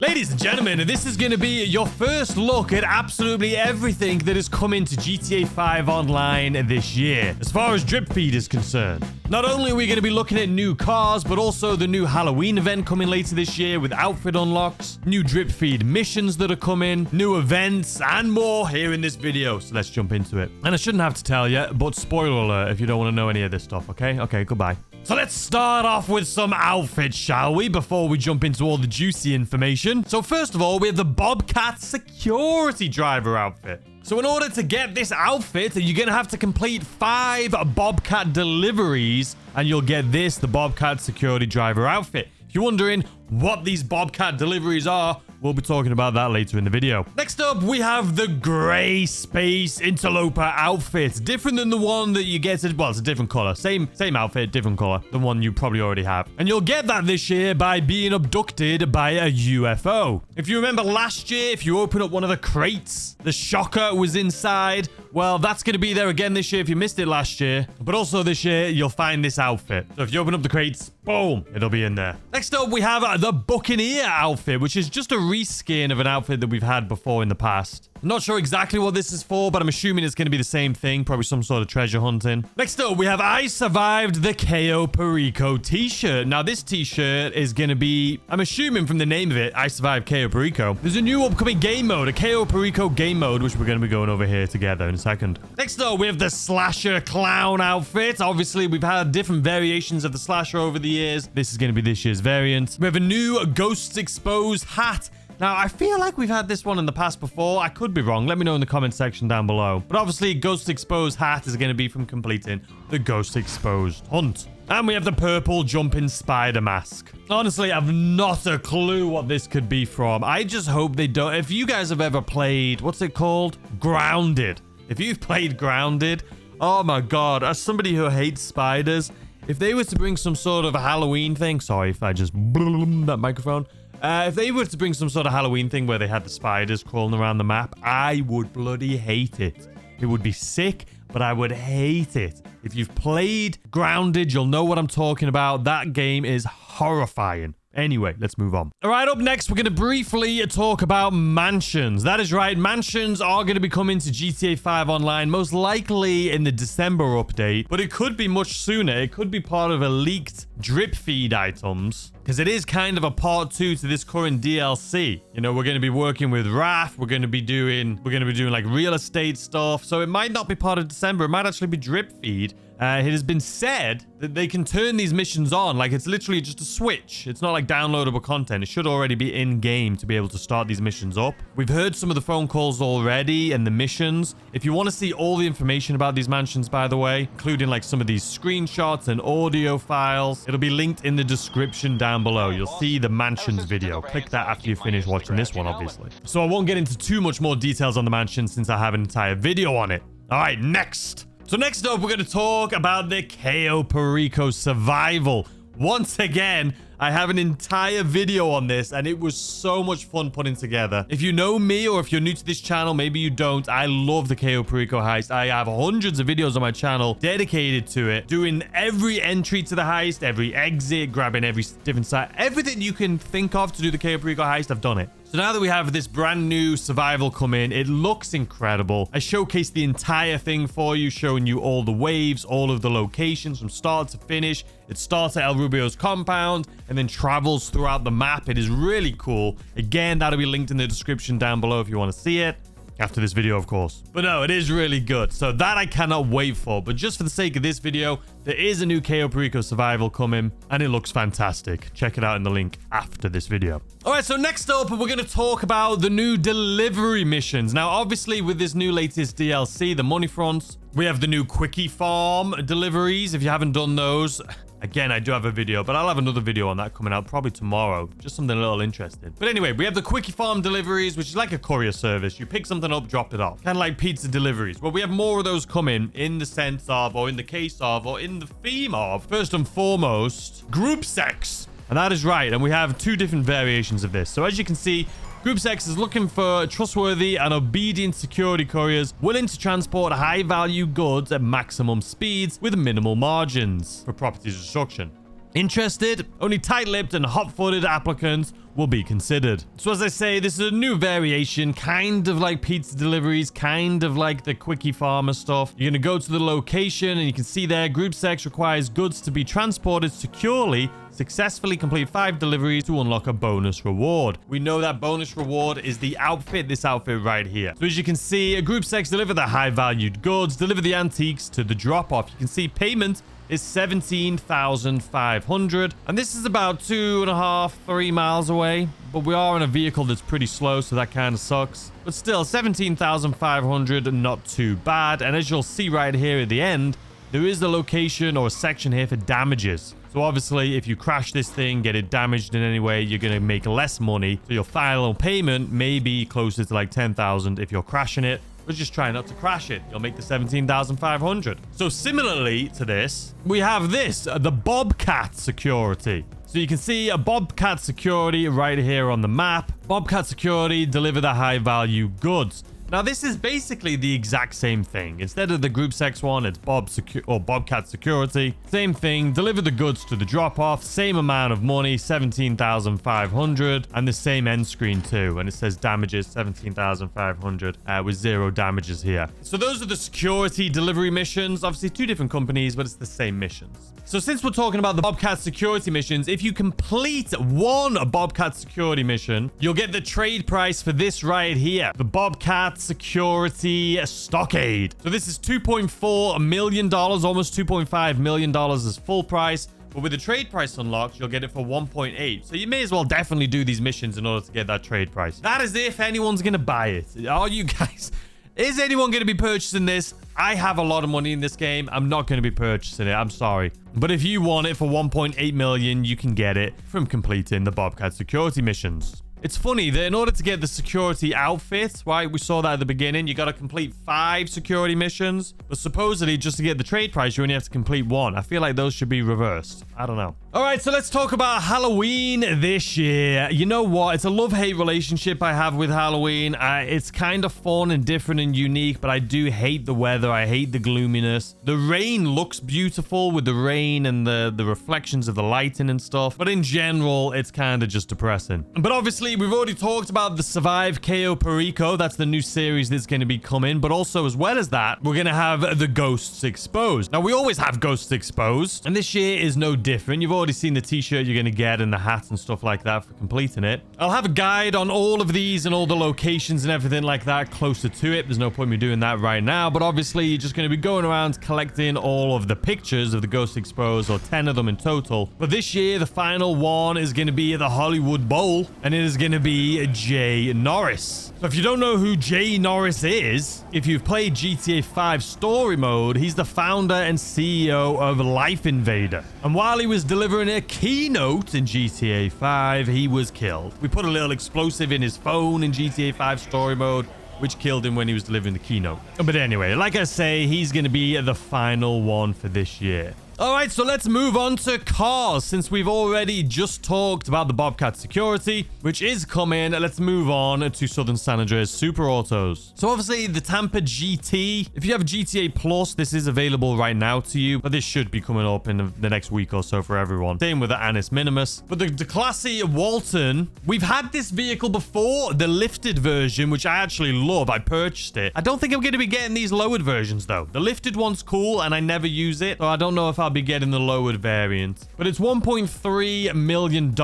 Ladies and gentlemen, this is going to be your first look at absolutely everything that has come into GTA 5 Online this year, as far as drip feed is concerned. Not only are we going to be looking at new cars, but also the new Halloween event coming later this year with outfit unlocks, new drip feed missions that are coming, new events, and more here in this video. So let's jump into it. And I shouldn't have to tell you, but spoiler alert if you don't want to know any of this stuff, okay? Okay, goodbye. So let's start off with some outfits, shall we, before we jump into all the juicy information. So first of all, we have the Bobcat security driver outfit. So in order to get this outfit, you're going to have to complete 5 Bobcat deliveries, and you'll get this, the Bobcat security driver outfit. If you're wondering what these Bobcat deliveries are, we'll be talking about that later in the video. Next up, we have the Gray Space Interloper outfit. Different than the one that you get, well, it's a different color. Same outfit, different color. The one you probably already have. And you'll get that this year by being abducted by a UFO. If you remember last year, if you open up one of the crates, the shocker was inside. Well, that's going to be there again this year if you missed it last year. But also this year, you'll find this outfit. So if you open up the crates, boom, it'll be in there. Next up, we have the Buccaneer outfit, which is just a reskin of an outfit that we've had before in the past. I'm not sure exactly what this is for, but I'm assuming it's going to be the same thing. Probably some sort of treasure hunting. Next up, we have I Survived the Cayo Perico t-shirt. Now, this t-shirt is going to be, I'm assuming from the name of it, I Survived Cayo Perico. There's a new upcoming game mode, a Cayo Perico game mode, which we're going to be going over here together in a second. Next up, we have the Slasher Clown outfit. Obviously, we've had different variations of the Slasher over the years. This is going to be this year's variant. We have a new Ghosts Exposed hat. Now, I feel like we've had this one in the past before. I could be wrong. Let me know in the comment section down below. But obviously, Ghost Exposed hat is going to be from completing the Ghost Exposed hunt. And we have the purple jumping spider mask. Honestly, I've not a clue what this could be from. I just hope they don't. If you guys have ever played, what's it called? Grounded. If you've played Grounded, oh my God, as somebody who hates spiders, if they were to bring some sort of a Halloween thing, sorry if I just that microphone. If they were to bring some sort of Halloween thing where they had the spiders crawling around the map, I would bloody hate it. It would be sick, but I would hate it. If you've played Grounded, you'll know what I'm talking about. That game is horrifying. Anyway, let's move on. All right, up next, we're going to briefly talk about mansions. That is right. Mansions are going to be coming to GTA 5 Online, most likely in the December update, but it could be much sooner. It could be part of a leaked drip feed items, because it is kind of a part 2 to this current DLC. You know, we're going to be working with RAF. We're going to be doing like real estate stuff. So it might not be part of December. It might actually be drip feed. It has been said that they can turn these missions on. Like, it's literally just a switch. It's not like downloadable content. It should already be in-game to be able to start these missions up. We've heard some of the phone calls already and the missions. If you want to see all the information about these mansions, by the way, including like some of these screenshots and audio files, it'll be linked in the description down below. You'll see the mansions video. Click that after you finish watching this one, obviously. So I won't get into too much more details on the mansions since I have an entire video on it. All right, next. So next up, we're going to talk about the Cayo Perico survival. Once again, I have an entire video on this, and it was so much fun putting together. If you know me, or if you're new to this channel, maybe you don't, I love the Cayo Perico heist. I have hundreds of videos on my channel dedicated to it, doing every entry to the heist, every exit, grabbing every different site, everything you can think of to do the Cayo Perico heist, I've done it. So now that we have this brand new survival come in, it looks incredible. I showcased the entire thing for you, showing you all the waves, all of the locations from start to finish. It starts at El Rubio's compound and then travels throughout the map. It is really cool. Again, that'll be linked in the description down below if you want to see it. After this video, of course. But no, it is really good. So that I cannot wait for. But just for the sake of this video, there is a new Cayo Perico survival coming, and it looks fantastic. Check it out in the link after this video. All right, so next up, we're going to talk about the new delivery missions. Now, obviously, with this new latest DLC, the money fronts, we have the new Quickie Farm deliveries. If you haven't done those, again, I do have a video, but I'll have another video on that coming out probably tomorrow. Just something a little interesting. But anyway, we have the Quickie Farm deliveries, which is like a courier service. You pick something up, drop it off. Kind of like pizza deliveries. Well, we have more of those coming in the sense of, or in the case of, or in the theme of, first and foremost, group sex. And that is right. And we have 2 different variations of this. So as you can see, Group Sex is looking for trustworthy and obedient security couriers willing to transport high-value goods at maximum speeds with minimal margins for property destruction. Interested? Only tight-lipped and hot-footed applicants will be considered. So as I say, this is a new variation, kind of like pizza deliveries, kind of like the quickie farmer stuff. You're going to go to the location and you can see there, Group 6 requires goods to be transported securely. Successfully complete 5 deliveries to unlock a bonus reward. We know that bonus reward is the outfit, this outfit right here. So as you can see, a Group 6 deliver the high-valued goods, deliver the antiques to the drop-off. You can see payment is 17,500, and this is about 2.5-3 miles away, but we are in a vehicle that's pretty slow, so that kind of sucks. But still, 17,500, not too bad. And as you'll see right here at the end, there is a location or a section here for damages. So obviously, if you crash this thing, get it damaged in any way, you're going to make less money. So your final payment may be closer to like 10,000 if you're crashing it. But just try not to crash it. You'll make the 17,500. So similarly to this, we have this, the Bobcat security. So you can see a Bobcat security right here on the map. Bobcat security, deliver the high value goods. Now, this is basically the exact same thing. Instead of the Group 6 one, it's Bobcat Security. Same thing, deliver the goods to the drop-off. Same amount of money, 17,500. And the same end screen too. And it says damages, 17,500 with 0 damages here. So those are the security delivery missions. Obviously, 2 different companies, but it's the same missions. So since we're talking about the Bobcat security missions, if you complete one Bobcat security mission, you'll get the trade price for this right here. The Bobcat security stockade. So this is $2.4 million, almost $2.5 million as full price. But with the trade price unlocked, you'll get it for 1.8. So you may as well definitely do these missions in order to get that trade price. That is if anyone's going to buy it. Are you guys... Is anyone going to be purchasing this? I have a lot of money in this game. I'm not going to be purchasing it. I'm sorry. But if you want it for 1.8 million, you can get it from completing the Bobcat security missions. It's funny that in order to get the security outfit, right, we saw that at the beginning, you got to complete 5 security missions. But supposedly, just to get the trade price, you only have to complete 1. I feel like those should be reversed. I don't know. All right, so let's talk about Halloween this year. You know what? It's a love-hate relationship I have with Halloween. It's kind of fun and different and unique, but I do hate the weather. I hate the gloominess. The rain looks beautiful with the rain and the reflections of the lighting and stuff. But in general, it's kind of just depressing. But obviously, we've already talked about the Survive KO Perico. That's the new series that's going to be coming. But also, as well as that, we're going to have the Ghosts Exposed. Now, we always have Ghosts Exposed, and this year is no different. You've already seen the t-shirt you're going to get and the hats and stuff like that for completing it. I'll have a guide on all of these and all the locations and everything like that closer to it. There's no point me doing that right now. But obviously, you're just going to be going around collecting all of the pictures of the Ghosts Exposed, or 10 of them in total. But this year, the final one is going to be the Hollywood Bowl, and it is going to be Jay Norris. So if you don't know who Jay Norris is, if you've played GTA 5 story mode, he's the founder and CEO of Life Invader. And while he was delivering a keynote in GTA 5, he was killed. We put a little explosive in his phone in GTA 5 story mode, which killed him when he was delivering the keynote. But anyway, like I say, he's going to be the final one for this year. All right, so let's move on to cars. Since we've already just talked about the Bobcat security, which is coming, let's move on to Southern San Andreas Super Autos. So obviously the Tampa GT, if you have GTA Plus, this is available right now to you, but this should be coming up in the next week or so for everyone. Same with the Anis Minimus. But the Classy Walton, we've had this vehicle before, the lifted version, which I actually love. I purchased it. I don't think I'm going to be getting these lowered versions though. The lifted one's cool and I never use it, so I don't know if I'll be getting the lowered variant. But it's $1.3 million.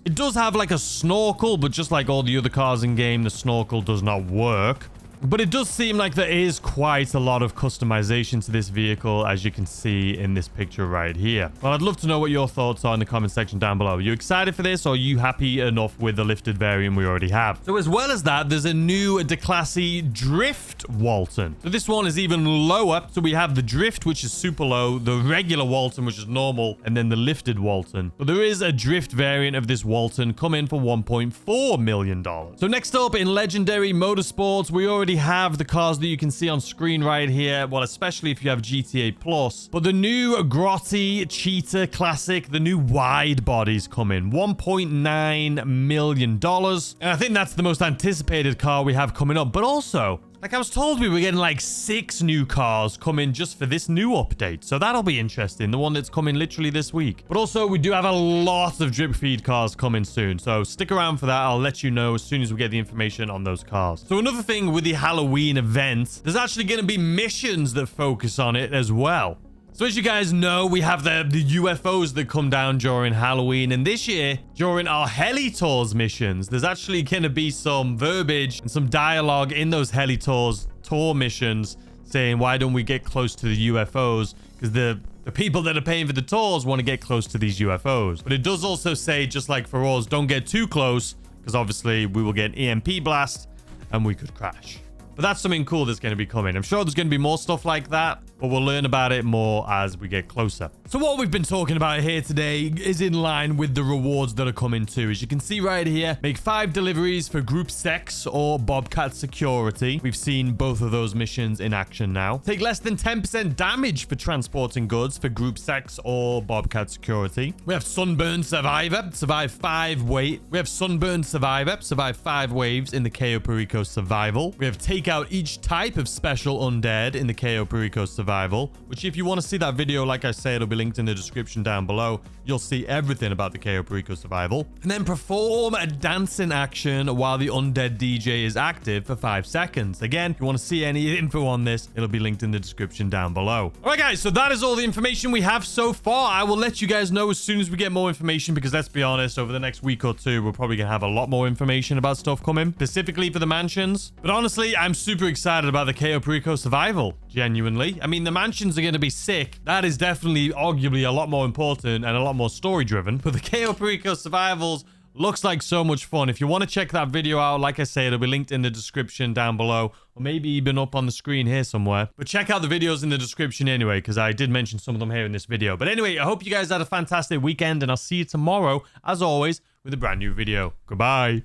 It does have like a snorkel, but just like all the other cars in game, the snorkel does not work. But it does seem like there is quite a lot of customization to this vehicle, as you can see in this picture right here. Well, I'd love to know what your thoughts are in the comment section down below. Are you excited for this, or are you happy enough with the lifted variant we already have? So as well as that, there's a new Declassy Drift Walton. So this one is even lower. So we have the Drift, which is super low, the regular Walton, which is normal, and then the lifted Walton. But there is a Drift variant of this Walton coming for $1.4 million. So next up in Legendary Motorsports, we already have the cars that you can see on screen right here, well, especially if you have GTA Plus. But the new Grotti Cheetah Classic, the new wide bodies come in, $1.9 million. And I think that's the most anticipated car we have coming up. But also, Like I was told we were getting like 6 new cars coming just for this new update. So that'll be interesting. The one that's coming literally this week. But also we do have a lot of drip feed cars coming soon. So stick around for that. I'll let you know as soon as we get the information on those cars. So another thing with the Halloween event, there's actually going to be missions that focus on it as well. So as you guys know, we have the UFOs that come down during Halloween. And this year, during our Heli Tours missions, there's actually going to be some verbiage and some dialogue in those Heli Tours tour missions saying, why don't we get close to the UFOs? Because the people that are paying for the tours want to get close to these UFOs. But it does also say, just like for us, don't get too close, because obviously we will get an EMP blast and we could crash. But that's something cool that's going to be coming. I'm sure there's going to be more stuff like that, but we'll learn about it more as we get closer. So what we've been talking about here today is in line with the rewards that are coming too. As you can see right here, make 5 deliveries for Group 6 or Bobcat Security. We've seen both of those missions in action now. Take less than 10% damage for transporting goods for Group 6 or Bobcat Security. We have Sunburn Survivor, survive 5 waves. We have Sunburn Survivor, survive 5 waves in the KO Perico Survival. We have Take out each type of special undead in the KO Perico Survival, which if you want to see that video, like I said, it'll be linked in the description down below. You'll see everything about the KO Perico Survival. And then perform a dancing action while the undead DJ is active for 5 seconds. Again, if you want to see any info on this, it'll be linked in the description down below. All right, guys, so that is all the information we have so far. I will let you guys know as soon as we get more information, because let's be honest, over the next week or two, we're probably going to have a lot more information about stuff coming, specifically for the mansions. But honestly, I'm super excited about the KO Perico Survival, genuinely. I mean, the mansions are going to be sick. That is definitely arguably a lot more important and a lot more story driven. But the KO Perico Survivals looks like so much fun. If you want to check that video out, like I said, it'll be linked in the description down below, or maybe even up on the screen here somewhere. But check out the videos in the description anyway, because I did mention some of them here in this video. But anyway, I hope you guys had a fantastic weekend, and I'll see you tomorrow, as always, with a brand new video. Goodbye.